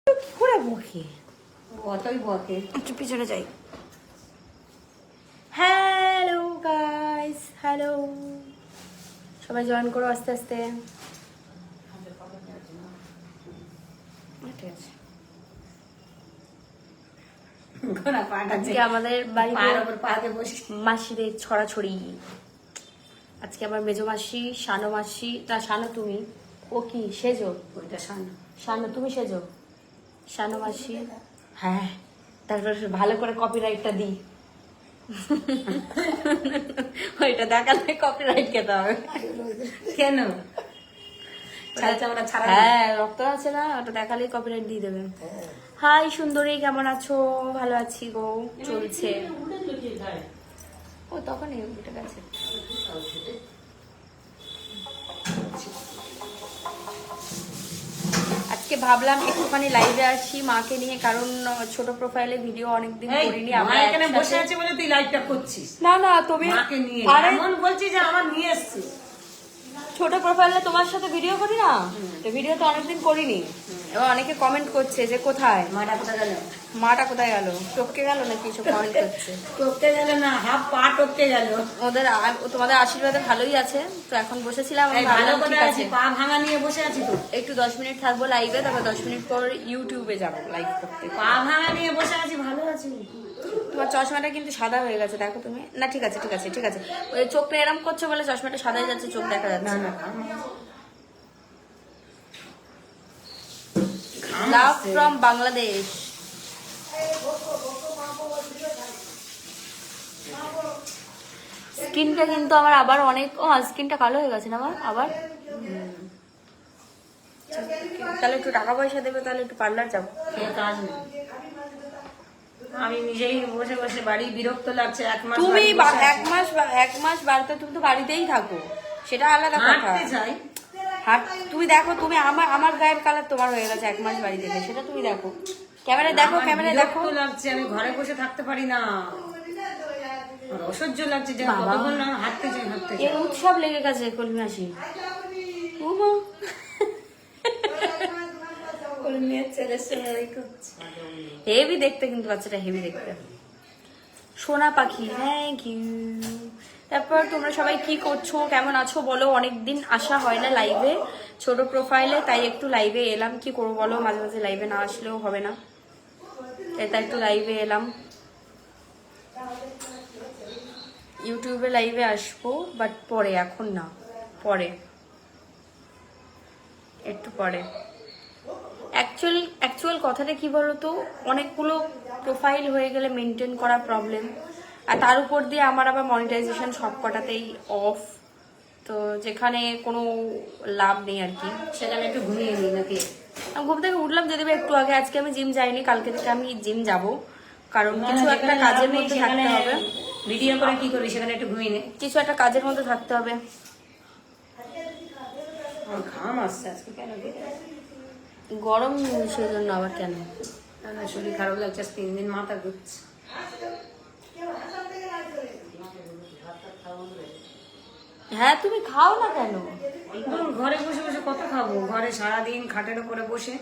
কি করে বকে? অতই বকে। একটু পিছনে যাই। হ্যালো গাইস, হ্যালো, সবাই জয়েন করো আস্তে আস্তে। ঠিক আছে। আজকে আমাদের বাড়িতে মাসিদের ছড়াছড়ি। আজকে আমার মেজো মাসি, শানো মাসি, তা শানো তুমি, ও কি সেজো? ওইটা শানো। শানো তুমি সেজো, শানো মাসি। হ্যাঁ, তারপর ভালো করে কপিরাইটটা দিই। ওইটা দেখালে কপিরাইট খেতে হবে। কেন? হ্যাঁ, রক্ত আছে না, ওটা দেখালেই কপিরাইট দিয়ে দেবে। হাই সুন্দরী, কেমন আছো? ভালো আছি গো, চলছে। ও তখন উঠে গেছে। আজকে ভাবলাম একটুখানি লাইভে আসি মাকে নিয়ে, কারণ ছোট প্রোফাইলে ভিডিও অনেকদিন করিনি। আমরা এখানে বসে আছি বলে তুই লাইভটা করছিস? না না, তুমি মাকে নিয়ে এমন বলছিস যে আমার নিয়ে এসেছি। ছোট প্রোফাইলে তোমার সাথে ভিডিও করি না, তো ভিডিও তো অনেকদিন করিনি। এবার অনেকে কমেন্ট করছে যে কোথায় মাটা কোথায় গেল, মাটা কোথায় গেল, টপকে গেল নাকি, সব কমেন্ট করছে। টপকে গেল না, হাফ পা টপকে গেল। তোমাদের আশীর্বাদে ভালোই আছে। তো এখন বসেছিলাম, ভালো করে আছি, পা ভাঙা নিয়ে বসে আছি। তো একটু 10 মিনিট থাকবো লাইভে, তারপর 10 মিনিট পর ইউটিউবে যাবো লাইভ করতে। পা ভাঙা নিয়ে বসে আছি, ভালো আছি। তোমার চশমাটা কিন্তু সাদা হয়ে গেছে, দেখো তুমি। না ঠিক আছে ঠিক আছে ঠিক আছে, ওই চোখটা এরম করছে বলে চশমাটা সাদা হয়ে যাচ্ছে, চোখ দেখা যাচ্ছে না। Love from Bangladesh. স্কিনটা কিন্তু আমার আবার অনেক, স্কিনটা কালো হয়ে গেছে না আমার আবার। তাহলে একটু টাকা পয়সা দেবে, তাহলে একটু পার্লার যাবো। আমি নিজেই বসে বসে বাড়ি বিরক্ত লাগছে। তুমি এক মাস বাড়িতে, তুমি তো বাড়িতেই থাকো, সেটা আলাদা কথা। তুমি দেখো, তুমি আমার গায়ের কালার তোমার হয়ে গেছে 1 মাস বাড়ি থেকে, সেটা তুমি দেখো। ক্যামেরায় দেখো, ক্যামেরায় দেখো। লাগছে, আমি ঘরে বসে থাকতে পারি না, অসহ্য লাগছে। যে কতক্ষণ না হাঁটতে চাই, হাঁটতে চাই। এর উৎসব লেগে গেছে কলমি মাসি। হেভি দেখতে, কিন্তু বাচ্চাটা হেভি দেখতে। সোনা পাখি, থ্যাংক ইউ। তারপর তোমরা সবাই কি করছো, কেমন আছো বলো? অনেকদিন আসা হয় না লাইভে, ছোট প্রোফাইলে, তাই একটু লাইভে এলাম। কি করবো বলো, মাঝে মাঝে লাইভে না আসলেও হবে না, তাই একটু লাইভে এলাম। ইউটিউবে লাইভে আসবো, বাট পরে, এখন না, পরে, একটু পরে। অ্যাকচুয়াল কথাটা কি বলতো, অনেকগুলো প্রোফাইল হয়ে গেলে মেনটেন করা প্রবলেম, আর তার উপর দিয়ে আমার আবার মনিটাইজেশন সব কটাতেই অফ, তো যেখানে কোনো লাভ নেই আর কি। সেখানে একটু ঘুমিয়ে নিই নাকি? আমি ঘুম থেকে উঠলাম যদি একটু আগে। আজকে আমি জিম যাইনি, কালকে থেকে আমি জিম যাব, কারণ কিছু একটা কাজের মধ্যে থাকতে হবে। ভিডিও করে কি করি, সেখানে একটু ঘুমিয়ে নে। কিছু একটা কাজের মধ্যে থাকতে হবে। ঘাম আসছে আজকে, কেন গরম, সেই জন্য আবার কেন না, শরীর খারাপ লাগছে 3 দিন, মাথা ঘুরছে। হ্যাঁ, তুমি খাও না কেন? ঘরে বসে বসে কত খাবো, ঘরে সারাদিন খাটের উপরে বসে।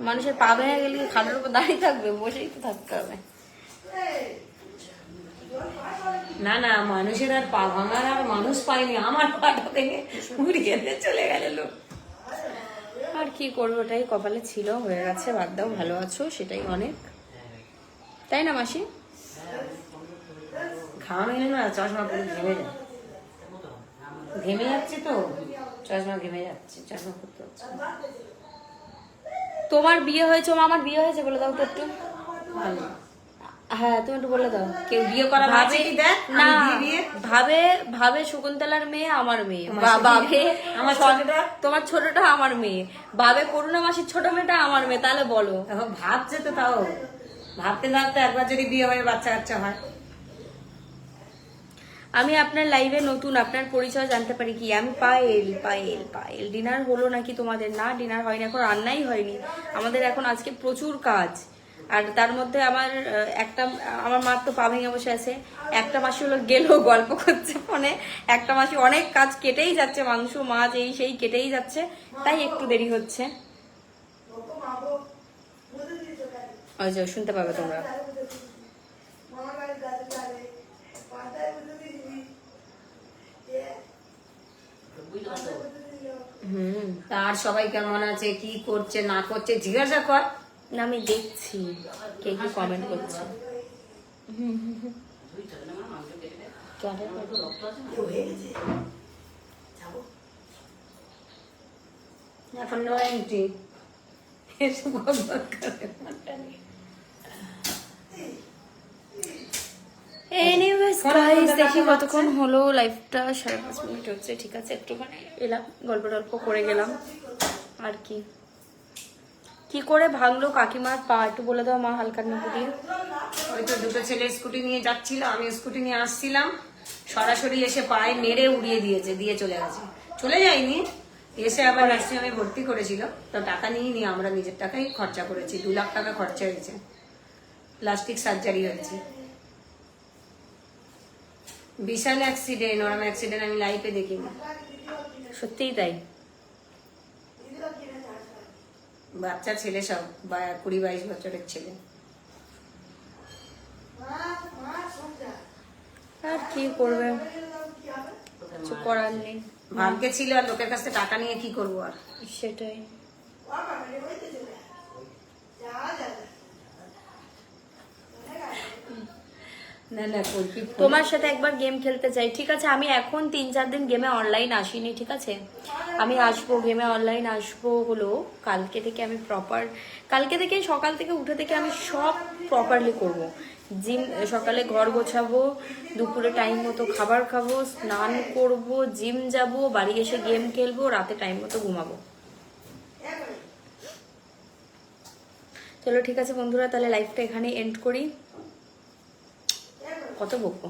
মানুষের পা ভেঙে গেলে খাটের উপর দাঁড়িয়ে থাকবে? বসেই তো থাকতে হবে। না না, মানুষের আর পা ভাঙার আর মানুষ পাইনি, আমার পাটা ভেঙে উড়িয়ে চলে গেল লোক। আর কি করবো, ওটাই কপালে ছিল, হয়ে গেছে, বাদ দাও। ভালো আছো, সেটাই অনেক, তাই না মাসি? ঘাম এলে না চশমা পুরো ঘেমে যায়, ঘেমে যাচ্ছে তো, চশমা ঘেমে যাচ্ছে, চশমা করতে হচ্ছে। তোমার বিয়ে হয়েছে, আমার বিয়ে হয়েছে বলে দাও তো একটু। হ্যাঁ, তুমি একটু বলে দাও। কেউ বিয়ে করা ভাবে না, ভাবে শকুন্তলার মেয়ে আমার মেয়ে, ভাবে আমার ছোটটা, তোমার ছোটটা আমার মেয়ে, ভাবে করুণা মাসির ছোট মেয়েটা আমার মেয়ে। তাহলে বলো, এখন ভাবছে তো, তাও ভাবতে ভাবতে একবার যদি বিয়ে হয়ে বাচ্চা কাচ্চা হয়। আমি আপনার লাইভে নতুন, আপনার পরিচয় জানতে পারি কি? আমি পায়েল। ডিনার হলো নাকি তোমাদের? না, ডিনার হয়নি, এখন রান্নাই হয়নি আমাদের। এখন আজকে প্রচুর কাজ, আর তার মধ্যে আমার মার তো পা ভেঙে বসে আছে। একটা মাসি হলো গেলেও গল্প করছে ফোনে, একটা মাসি অনেক কাজ কেটেই যাচ্ছে, মাংস মাছ এই সেই কেটেই যাচ্ছে, তাই একটু দেরি হচ্ছে। ওই যে শুনতে পাবে তোমরা। হুম। তার সবাই কেমন আছে, কি করছে না করছে জিজ্ঞাসা কর। না আমি দেখছি কে কি কমেন্ট করছে। এখন নো এন্ট্রি। এসব বকবক করে মনটা নিয়ে। এনিওয়েজ ফোন গাইস করতে দেখি কাকে কতক্ষণ হলো, লাইভটা 5.5 মিনিট হচ্ছে, ঠিক আছে একটুখানি এলাম গল্প টল্প করে গেলাম আর কি। কি করে ভাঙলো কাকিমার পা একটু বলে দাও মা, হালকা নিবু দিয়ে। ওই তো দুটো ছেলে স্কুটি নিয়ে যাচ্ছিল, আমি স্কুটি নিয়ে আসছিলাম, সরাসরি এসে পায়ে মেরে উড়িয়ে দিয়েছে, দিয়ে চলে গেছে। চলে যায়নি, এসে আবার নার্সিংহোমে ভর্তি করেছিল, তো টাকা নিয়ে নিয়ে আমরা নিজের টাকাই খরচা করেছি, 2 লাখ টাকা খরচা হয়েছে, প্লাস্টিক সার্জারি হয়েছে। বিশাল অ্যাক্সিডেন্ট, ওরম অ্যাক্সিডেন্ট আমি লাইফে দেখিনি। সত্যিই তাই। বাচ্চা ছেলে সব 20-22 বছরের ছেলে। আর কি করবে, কিছু করার নেই। ভাগ্যে ছিল, আর লোকের কাছ থেকে টাকা নিয়ে কি করবো আর। সেটাই। না না কলকি তোমার সাথে একবার গেম খেলতে চাই, ঠিক আছে। আমি এখন 3-4 দিন গেমে অনলাইন আসিনি, ঠিক আছে। আমি আসবো, গেমে অনলাইন আসবো হলো কালকে থেকে। আমি কালকে থেকে সকাল থেকে উঠে থেকে আমি সব প্রপারলি করব। জিম, সকালে ঘর গোছাবো, দুপুরে টাইম মতো খাবার খাবো, স্নান করব, জিম যাব, বাড়ি এসে গেম খেলবো, রাতে টাইম মতো ঘুমাবো। চলো ঠিক আছে বন্ধুরা, তাহলে লাইফটা এখানে এন্ড করি। কত বকবো।